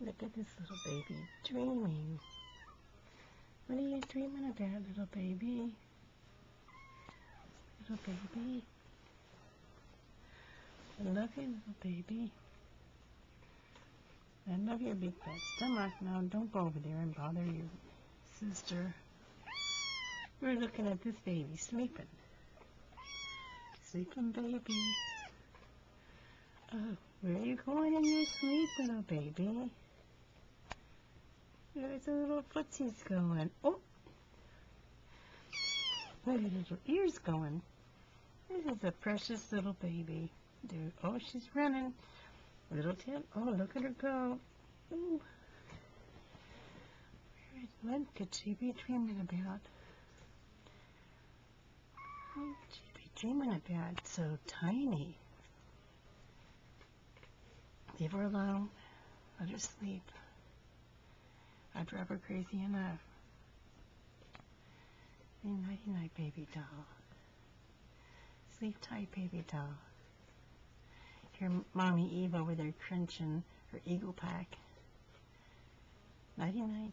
Look at this little baby dreaming. What are you dreaming about, little baby? Little baby. I love you, little baby. I love your big fat stomach. Now don't go over there and bother your sister. We're looking at this baby sleeping. Sleeping baby. Oh, where are you going in your sleep, little baby? Where's the little footsies going? Oh! Where are your little ears going? This is a precious little baby. Dude. Oh, she's running. Little tip. Oh, look at her go. Ooh. What could she be dreaming about? What could she be dreaming about? So tiny. Leave her alone. Let her sleep. I drive her crazy enough. Nighty night, baby doll. Sleep tight, baby doll. Hear Mommy Eve over there crunching her Eagle Pack. Nighty night.